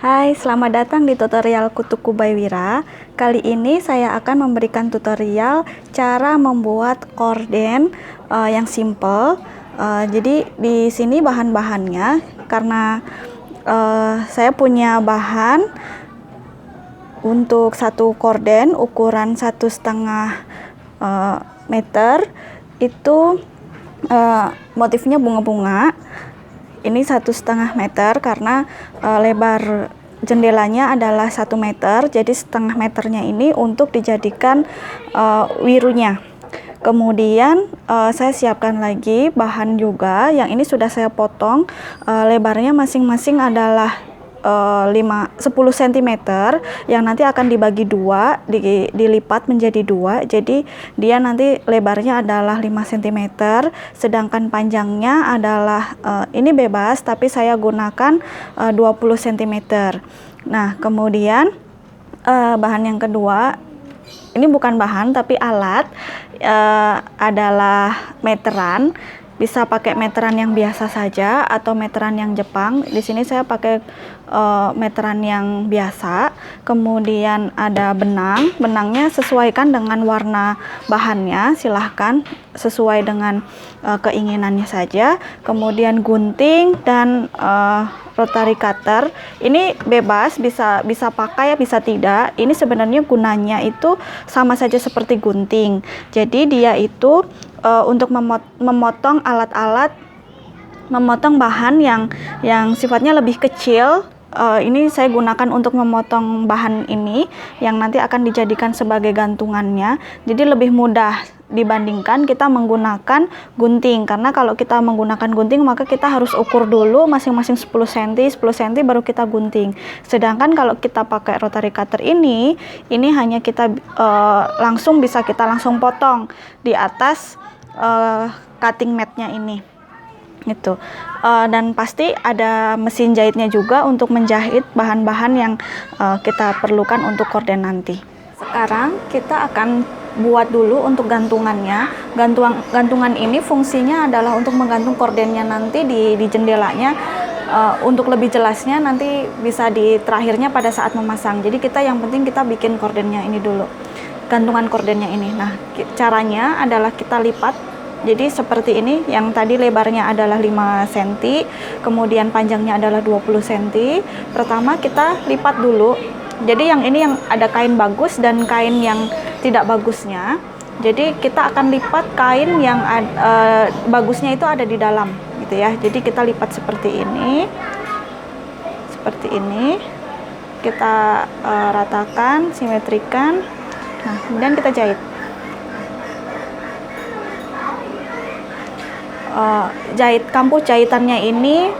Hai, selamat datang di tutorial Kutuku by Wira. Kali ini saya akan memberikan tutorial cara membuat korden yang simple. Jadi di sini bahan-bahannya, karena saya punya bahan untuk satu korden ukuran 1,5 meter, itu motifnya bunga-bunga. Ini 1,5 meter karena lebar jendelanya adalah 1 meter, jadi setengah meternya ini untuk dijadikan wirunya. Kemudian saya siapkan lagi bahan juga, yang ini sudah saya potong, lebarnya masing-masing adalah 10 cm, yang nanti akan dibagi dua, dilipat menjadi dua, jadi dia nanti lebarnya adalah 5 cm, sedangkan panjangnya adalah ini bebas, tapi saya gunakan 20 cm. Nah, kemudian bahan yang kedua, ini bukan bahan tapi alat, adalah meteran. Bisa pakai meteran yang biasa saja atau meteran yang Jepang. Di sini saya pakai meteran yang biasa. Kemudian ada benang. Benangnya sesuaikan dengan warna bahannya, silahkan sesuai dengan keinginannya saja. Kemudian gunting dan rotary cutter. Ini bebas, bisa pakai, bisa tidak. Ini sebenarnya gunanya itu sama saja seperti gunting. Jadi dia itu untuk memotong alat-alat, memotong bahan yang sifatnya lebih kecil. Ini saya gunakan untuk memotong bahan ini yang nanti akan dijadikan sebagai gantungannya. Jadi lebih mudah dibandingkan kita menggunakan gunting, karena kalau kita menggunakan gunting maka kita harus ukur dulu masing-masing 10 cm baru kita gunting. Sedangkan kalau kita pakai rotary cutter ini hanya kita langsung bisa kita langsung potong di atas cutting matnya ini gitu. Dan pasti ada mesin jahitnya juga untuk menjahit bahan-bahan yang kita perlukan untuk korden nanti. Sekarang kita akan buat dulu untuk gantungannya. Gantungan ini fungsinya adalah untuk menggantung kordennya nanti di jendelanya. Untuk lebih jelasnya nanti bisa di terakhirnya pada saat memasang. Jadi kita yang penting kita bikin kordennya ini dulu, gantungan kordennya ini. Nah, caranya adalah kita lipat. Jadi seperti ini, yang tadi lebarnya adalah 5 cm, kemudian panjangnya adalah 20 cm. Pertama kita lipat dulu. Jadi yang ini yang ada kain bagus dan kain yang tidak bagusnya. Jadi kita akan lipat kain yang bagusnya itu ada di dalam gitu ya. Jadi kita lipat seperti ini. Seperti ini. Kita ratakan, simetrikan. Nah, kemudian kita jahit. Kampus jahitannya ini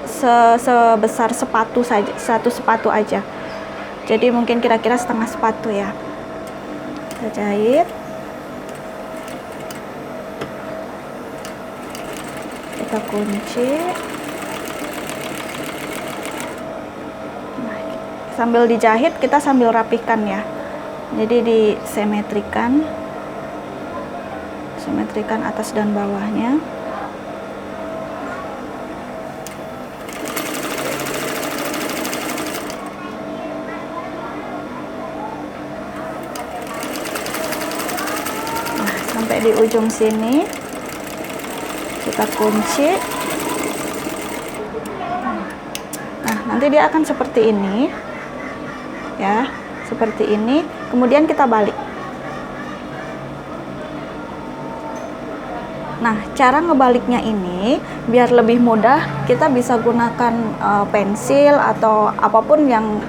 sebesar sepatu saja, satu sepatu aja. Jadi mungkin kira-kira setengah sepatu ya. Kita jahit. Kita kunci. Nah, sambil dijahit kita sambil rapihkan ya. Jadi disimetrikan atas dan bawahnya. Nah, sampai di ujung sini kita kunci. Nah, nanti dia akan seperti ini ya, seperti ini. Kemudian kita balik. Nah, cara ngebaliknya ini biar lebih mudah, kita bisa gunakan pensil atau apapun yang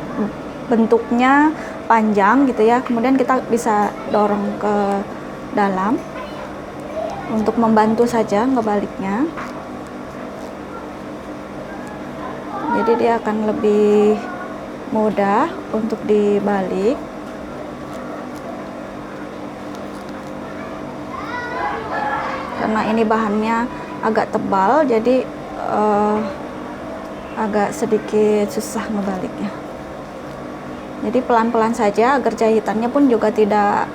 bentuknya panjang gitu ya. Kemudian kita bisa dorong ke dalam untuk membantu saja ngebaliknya. Jadi dia akan lebih mudah untuk dibalik. Karena ini bahannya agak tebal, jadi agak sedikit susah ngebaliknya. Jadi pelan-pelan saja agar jahitannya pun juga tidak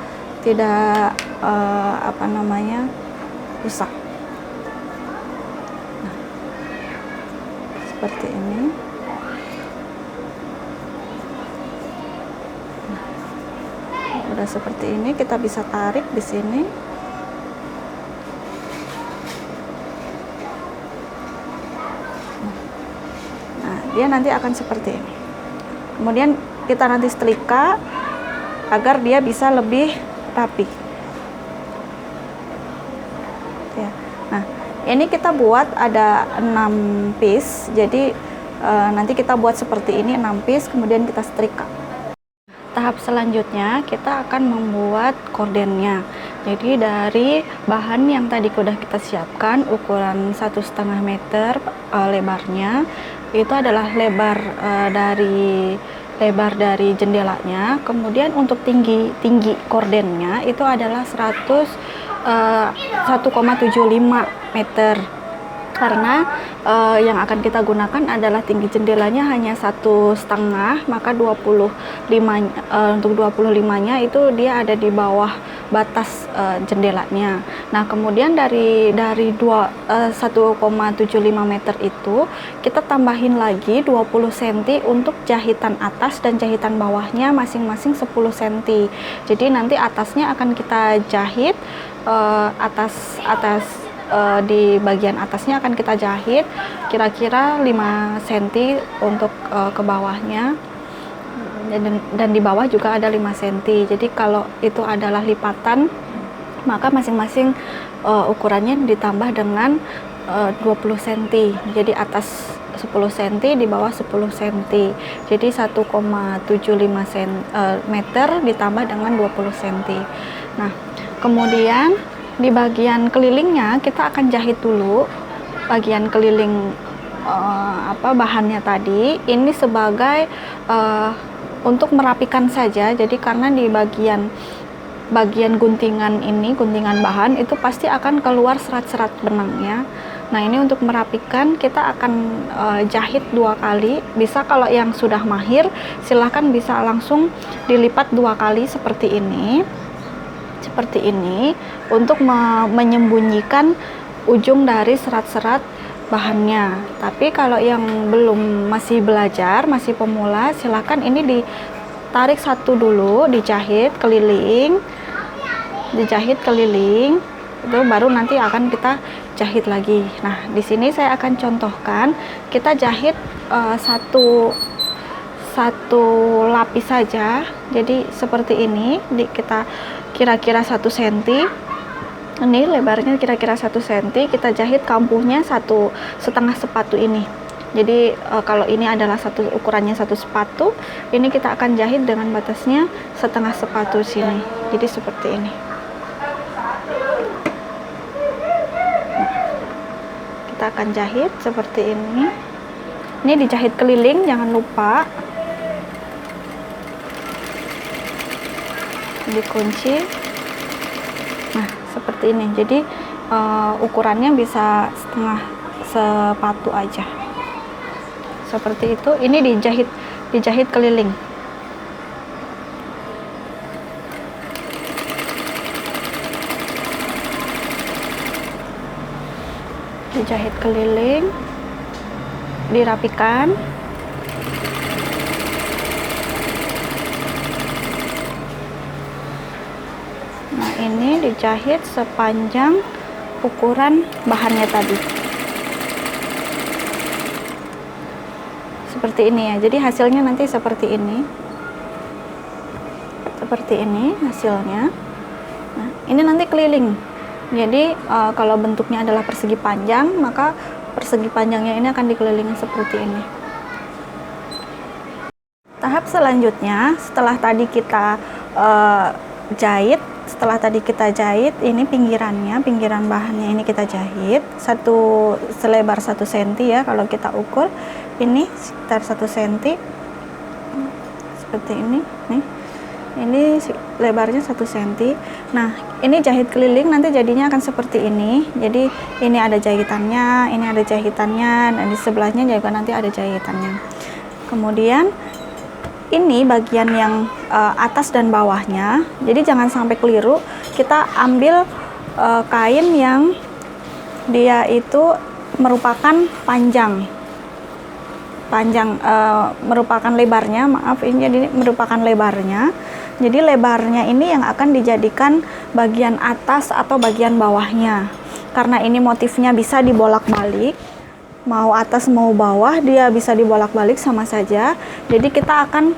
rusak. Nah, seperti ini. sudah seperti ini, kita bisa tarik di sini. Nah, dia nanti akan seperti ini. Kemudian kita nanti setrika agar dia bisa lebih rapi. Ya. Nah, ini kita buat ada 6 piece. Jadi nanti kita buat seperti ini 6 piece, kemudian kita setrika. Tahap selanjutnya kita akan membuat kordennya. Jadi dari bahan yang tadi sudah kita siapkan, ukuran 1,5 meter lebarnya, itu adalah lebar dari jendelanya. Kemudian untuk tinggi kordennya itu adalah 1,75 meter. Karena yang akan kita gunakan adalah tinggi jendelanya hanya 1,5, maka 25 untuk 25-nya itu dia ada di bawah batas jendelanya. Nah, kemudian dari 1,75 meter itu kita tambahin lagi 20 cm untuk jahitan atas dan jahitan bawahnya masing-masing 10 cm. Jadi nanti atasnya akan kita jahit di bagian atasnya akan kita jahit kira-kira 5 cm untuk ke bawahnya, dan di bawah juga ada 5 cm. Jadi kalau itu adalah lipatan, maka masing-masing ukurannya ditambah dengan 20 cm. Jadi atas 10 cm, di bawah 10 cm. Jadi 1,75 meter ditambah dengan 20 cm. Nah, kemudian di bagian kelilingnya kita akan jahit dulu bagian keliling bahannya tadi. Ini sebagai untuk merapikan saja. Jadi karena di bagian guntingan ini, guntingan bahan itu pasti akan keluar serat-serat benangnya. Nah, ini untuk merapikan kita akan jahit 2 kali. Bisa kalau yang sudah mahir silahkan bisa langsung dilipat 2 kali seperti ini untuk menyembunyikan ujung dari serat-serat bahannya. Tapi kalau yang masih belajar, masih pemula, silakan ini ditarik satu dulu, dijahit keliling, itu baru nanti akan kita jahit lagi. Nah, di sini saya akan contohkan kita jahit satu lapis saja. Jadi seperti ini, kita kira-kira 1 cm. Ini lebarnya kira-kira 1 cm. Kita jahit kampuhnya 1,5 sepatu ini. Jadi kalau ini adalah ukurannya 1 sepatu, ini kita akan jahit dengan batasnya 1/2 sepatu sini. Jadi seperti ini. Kita akan jahit seperti ini. Ini dijahit keliling, jangan lupa. Dikunci. Nah, seperti ini. Jadi ukurannya bisa 1/2 sepatu aja. Seperti itu. Ini dijahit keliling. Dijahit keliling, dirapikan. Nah, ini dijahit sepanjang ukuran bahannya tadi. Seperti ini ya. Jadi hasilnya nanti seperti ini. Seperti ini hasilnya. Nah, ini nanti keliling. Jadi kalau bentuknya adalah persegi panjang, maka persegi panjangnya ini akan dikelilingi seperti ini. Tahap selanjutnya, setelah tadi kita jahit, ini pinggiran bahannya ini kita jahit selebar 1 cm ya. Kalau kita ukur ini sekitar 1 cm seperti ini nih. Ini lebarnya 1 cm. Nah, ini jahit keliling nanti jadinya akan seperti ini. Jadi ini ada jahitannya, dan di sebelahnya juga nanti ada jahitannya. Kemudian ini bagian yang atas dan bawahnya. Jadi jangan sampai keliru. Kita ambil kain yang dia itu merupakan merupakan lebarnya. Maaf, ini jadi merupakan lebarnya. Jadi lebarnya ini yang akan dijadikan bagian atas atau bagian bawahnya. Karena ini motifnya bisa dibolak-balik, mau atas mau bawah dia bisa dibolak-balik sama saja. Jadi kita akan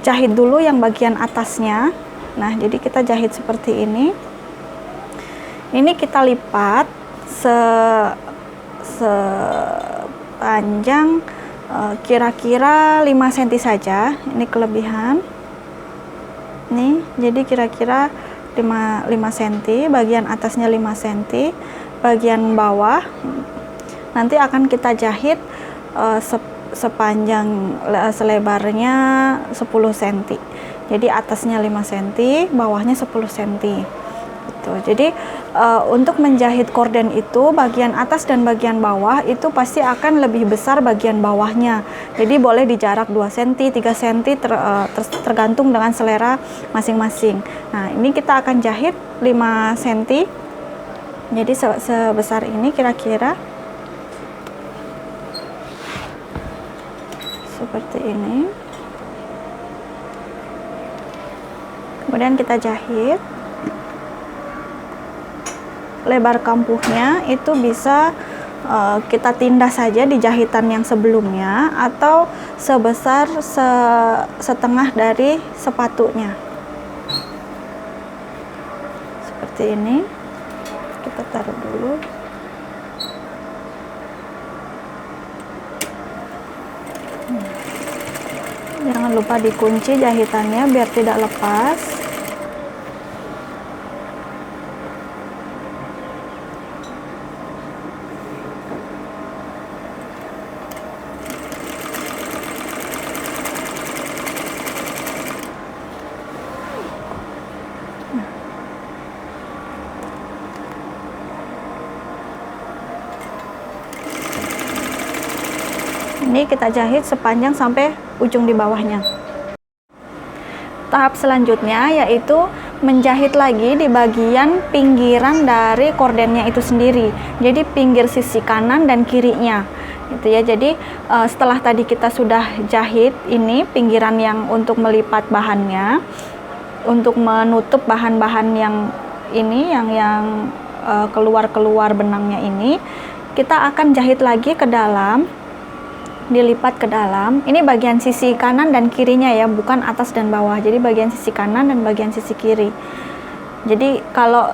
jahit dulu yang bagian atasnya. Nah, jadi kita jahit seperti ini. Ini kita lipat sepanjang kira-kira 5 cm saja. Ini kelebihan. Nih, jadi kira-kira 5 cm, bagian atasnya 5 cm, bagian bawah nanti akan kita jahit sepanjang selebarnya 10 cm. Jadi atasnya 5 cm, bawahnya 10 cm. Gitu. Jadi untuk menjahit korden itu bagian atas dan bagian bawah itu pasti akan lebih besar bagian bawahnya. Jadi boleh di jarak 2 cm, 3 cm tergantung dengan selera masing-masing. Nah, ini kita akan jahit 5 cm. Jadi sebesar ini kira-kira. Seperti ini. Kemudian kita jahit. Lebar kampuhnya itu bisa kita tindas saja di jahitan yang sebelumnya atau sebesar setengah dari sepatunya. Seperti ini. Kita taruh dulu. Jangan lupa dikunci jahitannya biar tidak lepas. Ini kita jahit sepanjang sampai ujung di bawahnya. Tahap selanjutnya yaitu menjahit lagi di bagian pinggiran dari kordennya itu sendiri. Jadi pinggir sisi kanan dan kirinya. Gitu ya. Jadi setelah tadi kita sudah jahit ini pinggiran yang untuk melipat bahannya, untuk menutup bahan-bahan yang ini yang keluar benangnya ini, kita akan jahit lagi ke dalam. Dilipat ke dalam. Ini bagian sisi kanan dan kirinya ya, bukan atas dan bawah. Jadi bagian sisi kanan dan bagian sisi kiri. Jadi kalau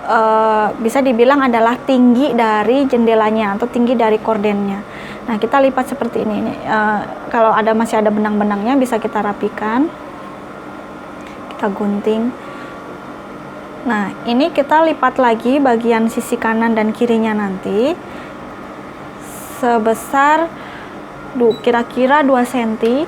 bisa dibilang adalah tinggi dari jendelanya atau tinggi dari kordennya. Nah, kita lipat seperti ini. Kalau masih ada benang-benangnya bisa kita rapikan. Kita gunting. Nah, ini kita lipat lagi bagian sisi kanan dan kirinya nanti sebesar kira-kira 2 cm.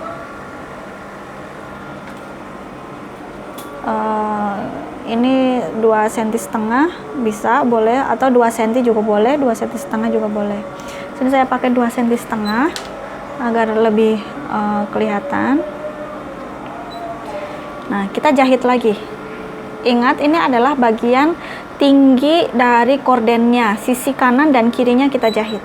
Ini 2 cm setengah bisa, boleh, atau 2 cm juga boleh, 2 cm setengah juga boleh. Sini saya pakai 2 cm setengah agar lebih kelihatan. Nah, kita jahit lagi. Ingat, ini adalah bagian tinggi dari kordennya, sisi kanan dan kirinya kita jahit.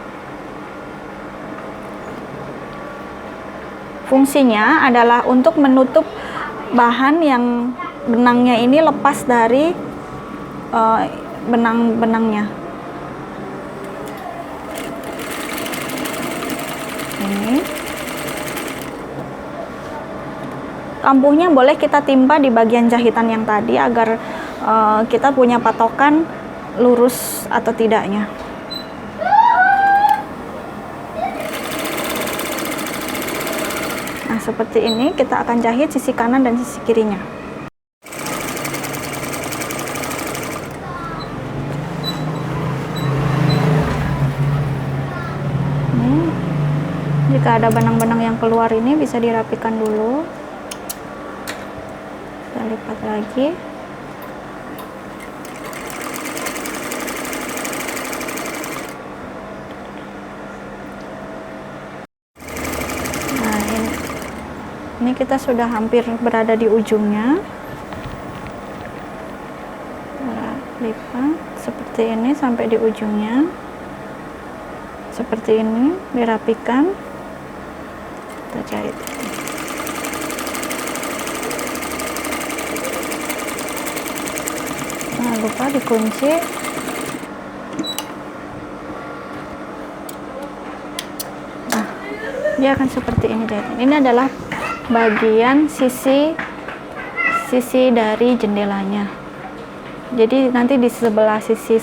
Fungsinya adalah untuk menutup bahan yang benangnya ini lepas dari benang-benangnya. Ini. Kampuhnya boleh kita timpa di bagian jahitan yang tadi agar kita punya patokan lurus atau tidaknya. Nah, seperti ini kita akan jahit sisi kanan dan sisi kirinya. Jika ada benang-benang yang keluar ini bisa dirapikan dulu. Kita lipat lagi. Ini kita sudah hampir berada di ujungnya. Lipat seperti ini sampai di ujungnya. Seperti ini, dirapikan. Kita jahit. lupa dikunci. Nah, dia akan seperti ini jahitan. Ini adalah bagian sisi dari jendelanya. Jadi nanti di sebelah sisi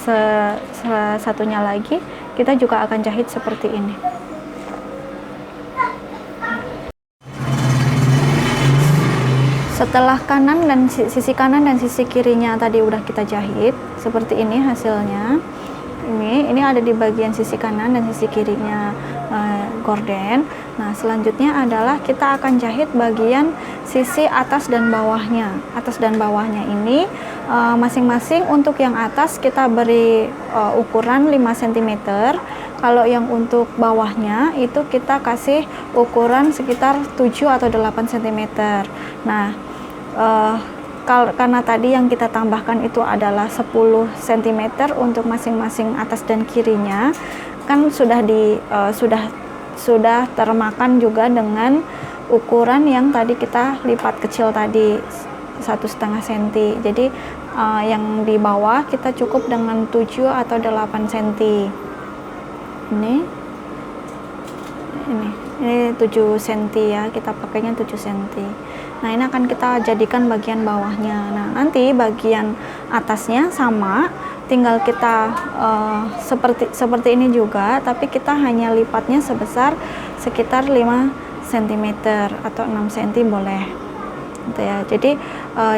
satunya lagi kita juga akan jahit seperti ini. Setelah sisi kanan dan sisi kirinya tadi udah kita jahit, seperti ini hasilnya. Ini ada di bagian sisi kanan dan sisi kirinya gorden. Nah, selanjutnya adalah kita akan jahit bagian sisi atas dan bawahnya. Atas dan bawahnya ini masing-masing untuk yang atas kita beri ukuran 5 cm. Kalau yang untuk bawahnya itu kita kasih ukuran sekitar 7 atau 8 cm. Nah, karena tadi yang kita tambahkan itu adalah 10 cm untuk masing-masing atas dan kirinya, kan sudah termakan juga dengan ukuran yang tadi kita lipat kecil tadi 1,5 cm. Jadi yang di bawah kita cukup dengan 7 atau 8 cm. Ini 7 cm ya, kita pakainya 7 cm. Nah, ini akan kita jadikan bagian bawahnya. Nah, nanti bagian atasnya sama, tinggal kita seperti ini juga, tapi kita hanya lipatnya sebesar sekitar 5 cm atau 6 cm boleh. Gitu ya. Jadi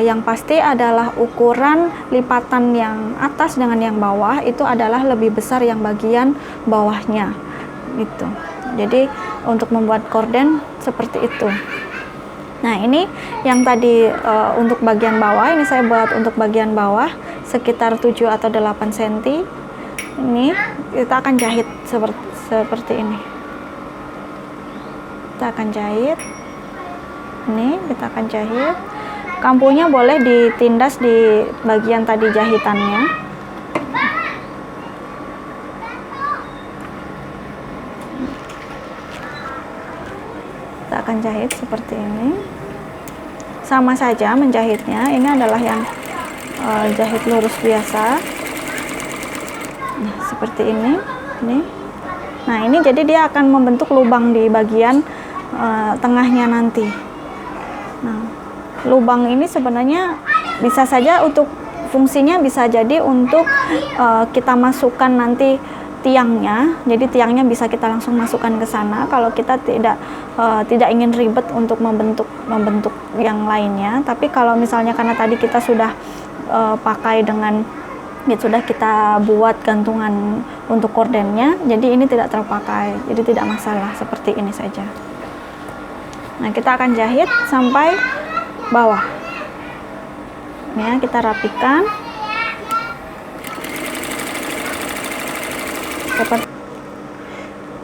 yang pasti adalah ukuran lipatan yang atas dengan yang bawah itu adalah lebih besar yang bagian bawahnya. Gitu. Jadi untuk membuat gorden seperti itu. Nah, ini yang tadi untuk bagian bawah, ini saya buat untuk bagian bawah sekitar 7 atau 8 cm. Ini kita akan jahit seperti ini. Kita akan jahit. Ini kita akan jahit. Kampunya boleh ditindas di bagian tadi jahitannya. Kita akan jahit seperti ini. Sama saja menjahitnya. Ini adalah yang jahit lurus biasa. Nah, seperti ini. Nah, ini jadi dia akan membentuk lubang di bagian tengahnya nanti. Nah, lubang ini sebenarnya bisa saja untuk fungsinya bisa jadi untuk kita masukkan nanti tiangnya. Jadi tiangnya bisa kita langsung masukkan ke sana kalau kita tidak ingin ribet untuk membentuk yang lainnya. Tapi kalau misalnya karena tadi kita sudah pakai dengan sudah kita buat gantungan untuk gordennya, jadi ini tidak terpakai, jadi tidak masalah, seperti ini saja. Nah, kita akan jahit sampai bawah. Ya, kita rapikan.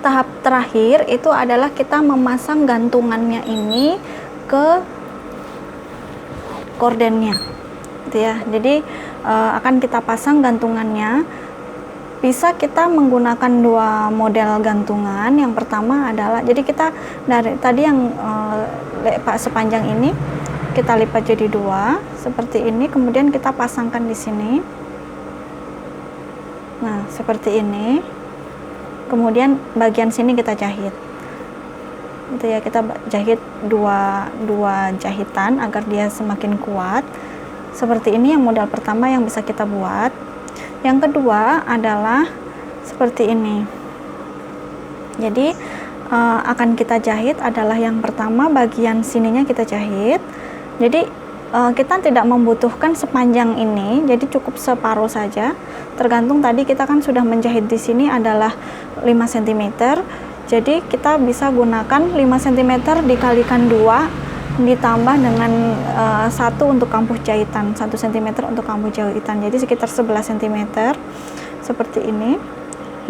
Tahap terakhir itu adalah kita memasang gantungannya ini ke gordennya, gitu ya. Jadi akan kita pasang gantungannya. Bisa kita menggunakan dua model gantungan. Yang pertama adalah, jadi kita dari tadi yang sepanjang ini kita lipat jadi dua seperti ini, kemudian kita pasangkan di sini. Nah, seperti ini. Kemudian bagian sini kita jahit. Itu ya, kita jahit dua jahitan agar dia semakin kuat. Seperti ini yang modal pertama yang bisa kita buat. Yang kedua adalah seperti ini. Jadi akan kita jahit adalah yang pertama bagian sininya kita jahit. Jadi kita tidak membutuhkan sepanjang ini, jadi cukup separuh saja. Tergantung tadi kita kan sudah menjahit di sini adalah 5 cm. Jadi kita bisa gunakan 5 cm dikalikan 2 ditambah dengan 1 untuk kampuh jahitan, 1 cm untuk kampuh jahitan, jadi sekitar 11 cm seperti ini.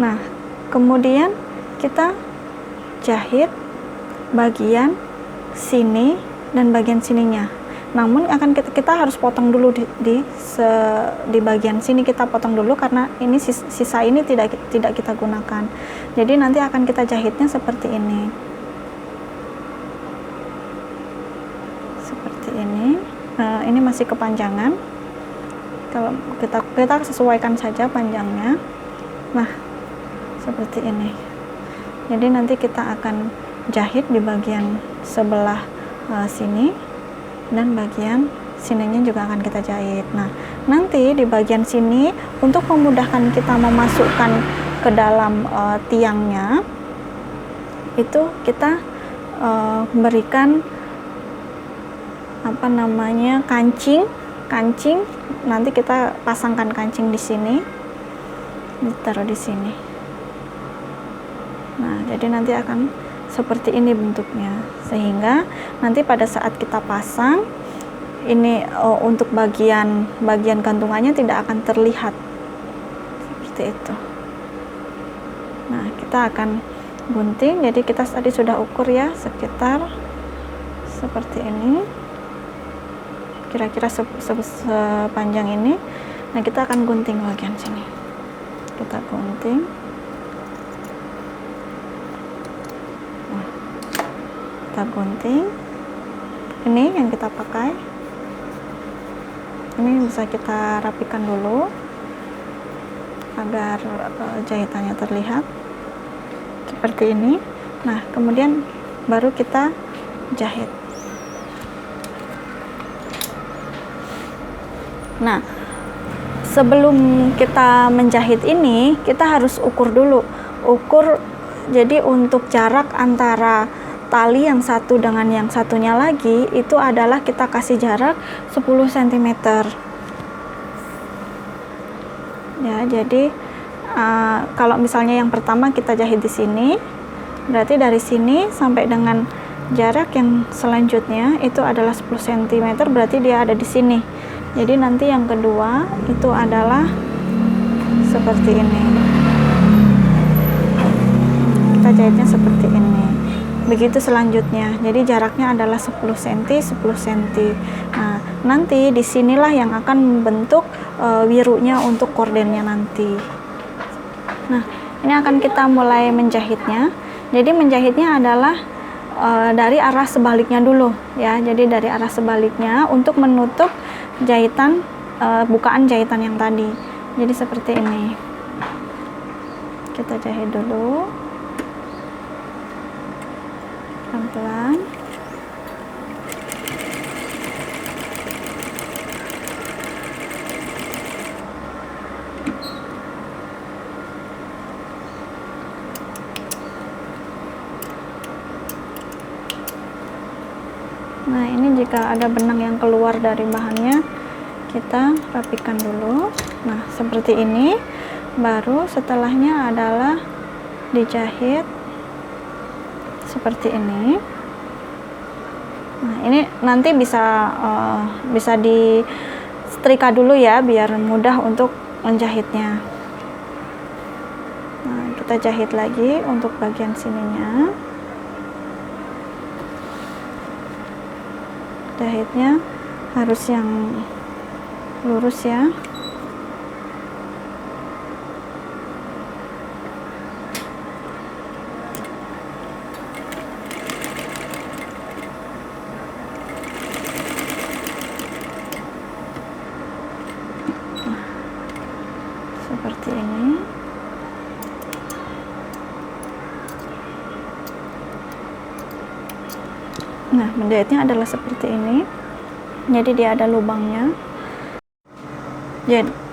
Nah, kemudian kita jahit bagian sini dan bagian sininya. Namun akan kita harus potong dulu di bagian sini, kita potong dulu karena ini sisa ini tidak kita gunakan. Jadi nanti akan kita jahitnya seperti ini. Seperti ini. Ini masih kepanjangan. Kalau kita sesuaikan saja panjangnya. Nah, seperti ini. Jadi nanti kita akan jahit di bagian sebelah sini, dan bagian sininya juga akan kita jahit. Nah, nanti di bagian sini untuk memudahkan kita memasukkan ke dalam tiangnya, itu kita berikan apa namanya, kancing. Nanti kita pasangkan kancing di sini, ditaruh di sini. Nah, jadi nanti akan seperti ini bentuknya, sehingga nanti pada saat kita pasang ini untuk bagian gantungannya tidak akan terlihat seperti itu. Nah, kita akan gunting. Jadi kita tadi sudah ukur ya, sekitar seperti ini, kira-kira sepanjang ini. Nah, kita akan gunting bagian sini. Kita gunting. Kita gunting. Ini yang kita pakai. Ini bisa kita rapikan dulu agar jahitannya terlihat seperti ini. Nah, kemudian baru kita jahit. Nah, sebelum kita menjahit ini, kita harus ukur dulu. Jadi untuk jarak antara tali yang satu dengan yang satunya lagi, itu adalah kita kasih jarak 10 cm. Ya, jadi kalau misalnya yang pertama kita jahit di sini, berarti dari sini sampai dengan jarak yang selanjutnya itu adalah 10 cm, berarti dia ada di sini. Jadi nanti yang kedua itu adalah seperti ini. Kita jahitnya seperti ini. Begitu selanjutnya. Jadi jaraknya adalah 10 cm, 10 cm. Nah, nanti disinilah yang akan membentuk wirunya untuk kordennya nanti. Nah, ini akan kita mulai menjahitnya. Jadi menjahitnya adalah dari arah sebaliknya dulu ya. Jadi dari arah sebaliknya untuk menutup jahitan, bukaan jahitan yang tadi. Jadi seperti ini. Kita jahit dulu pelan-pelan. Nah, ini jika ada benang yang keluar dari bahannya, kita rapikan dulu. Nah, seperti ini. Baru setelahnya adalah dijahit seperti ini. Nah, ini nanti bisa di setrika dulu ya, biar mudah untuk menjahitnya. Nah, kita jahit lagi untuk bagian sininya. Jahitnya harus yang lurus ya. Seperti ini. Nah, menjahitnya adalah seperti ini. Jadi dia ada lubangnya.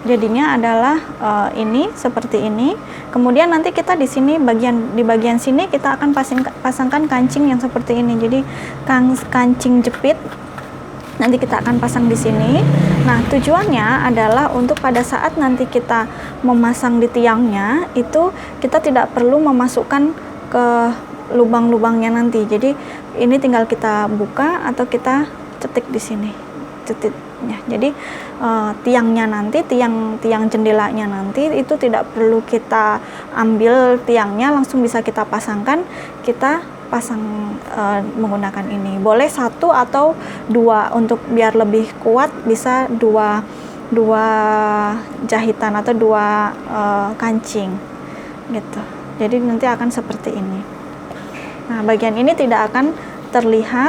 Jadinya adalah ini seperti ini. Kemudian nanti kita di sini di bagian sini kita akan pasangkan kancing yang seperti ini. Jadi kancing jepit nanti kita akan pasang di sini. Nah, tujuannya adalah untuk pada saat nanti kita memasang di tiangnya, itu kita tidak perlu memasukkan ke lubang-lubangnya nanti. Jadi ini tinggal kita buka atau kita cetik di sini, cetiknya. Jadi tiangnya nanti, tiang jendelanya nanti itu tidak perlu kita ambil tiangnya, langsung bisa kita pasangkan. Kita pasang menggunakan ini. Boleh satu atau dua, untuk biar lebih kuat bisa dua jahitan atau dua kancing gitu. Jadi nanti akan seperti ini. Nah, bagian ini tidak akan terlihat,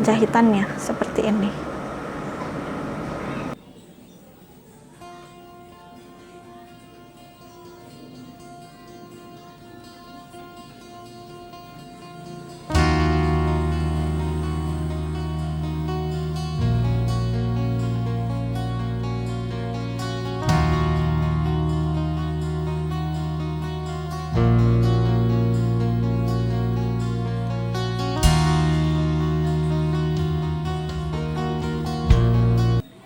jahitannya seperti ini.